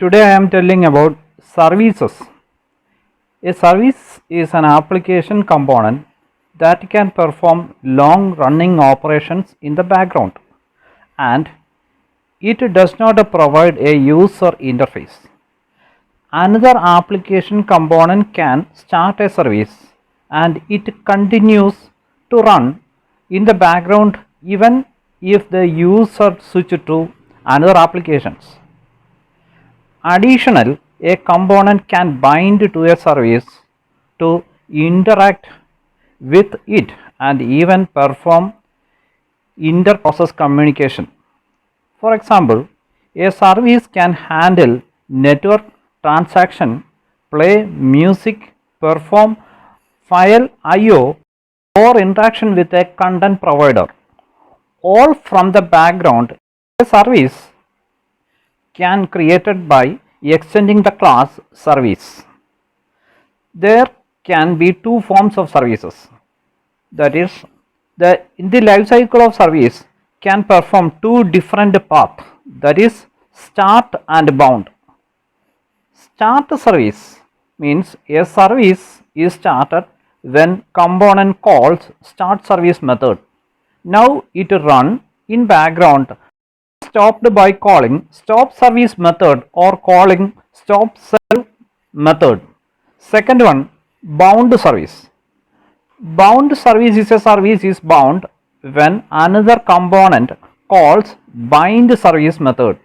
Today I am telling about services. A service is an application component that can perform long running operations in the background, and it does not provide a user interface. Another application component can start a service and it continues to run in the background even if the user switches to another applications. Additional, a component can bind to a service to interact with it and even perform inter-process communication. For example, a service can handle network transaction, play music, perform file I/O, or interaction with a content provider, all from the background. A service can created by extending the class service. There can be two forms of services, that is, in the life cycle of service can perform two different paths, that is start and bound. Start service means a service is started when component calls start service method. Now it run in background, stopped by calling stop service method or calling stop self method. Second one, bound service. Bound service is a service is bound when another component calls bind service method.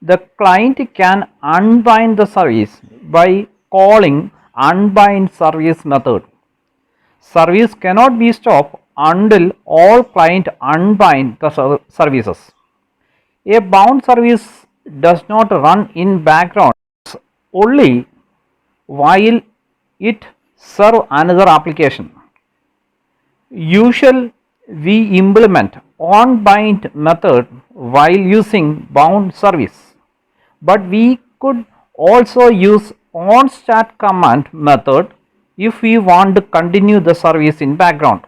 The client can unbind the service by calling unbind service method. Service cannot be stopped until all client unbind the services. A bound service does not run in background only while it serves another application. Usually we implement onBind method while using bound service, but we could also use onStart command method if we want to continue the service in background.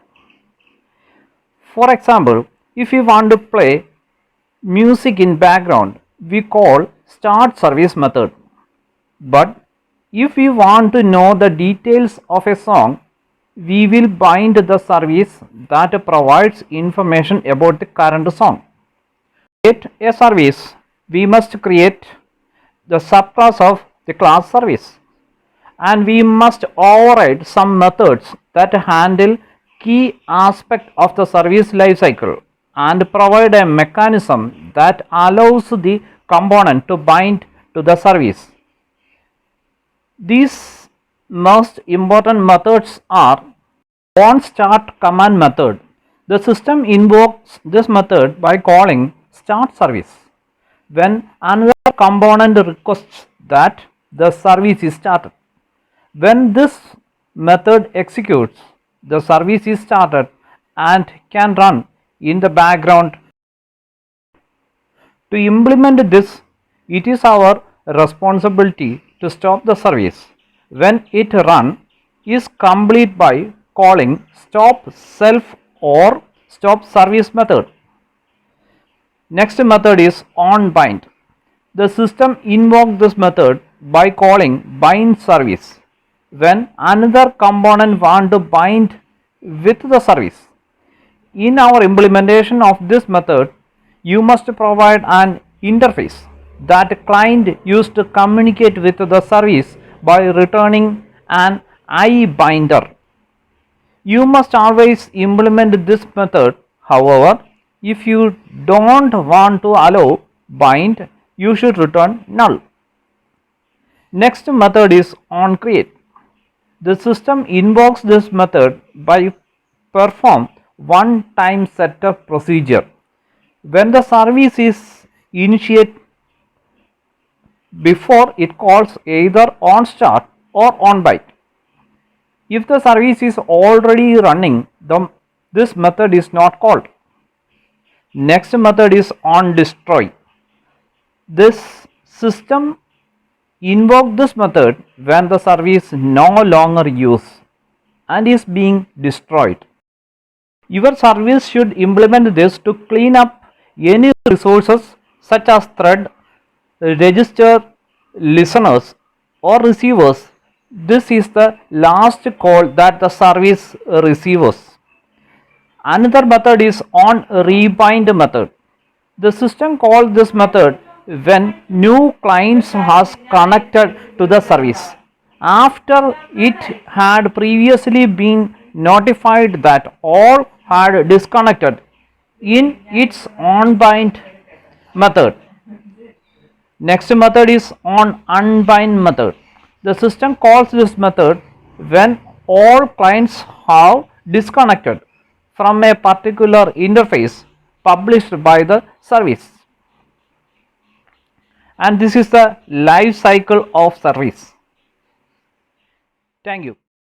For example, if we want to play music in background, we call start service method, but if we want to know the details of a song, we will bind the service that provides information about the current song. To create a service, we must create the subclass of the class service, and we must override some methods that handle key aspect of the service lifecycle and provide a mechanism that allows the component to bind to the service. These most important methods are onStart command method. The system invokes this method by calling start service when another component requests that the service is started. When this method executes, the service is started and can run in the background. To implement this, it is our responsibility to stop the service when it run is complete by calling stop self or stop service method. Next method is onBind. The system invokes this method by calling bind service when another component wants to bind with the service. In our implementation of this method, you must provide an interface that client used to communicate with the service by returning an iBinder. You must always implement this method. However, if you don't want to allow bind, you should return null. Next method is onCreate. The system invokes this method by perform one-time setup procedure. When the service is initiated, before it calls either onStart or onBind. If the service is already running, this method is not called. Next method is onDestroy. This system invokes this method when the service no longer used and is being destroyed. Your service should implement this to clean up any resources such as thread, register, listeners or receivers, this is the last call that the service receives. Another method is on rebind method. The system calls this method when new clients has connected to the service after it had previously been notified that all had disconnected in its on-bind method. Next method is on unbind method. The system calls this method when all clients have disconnected from a particular interface published by the service. And this is the life cycle of service. Thank you.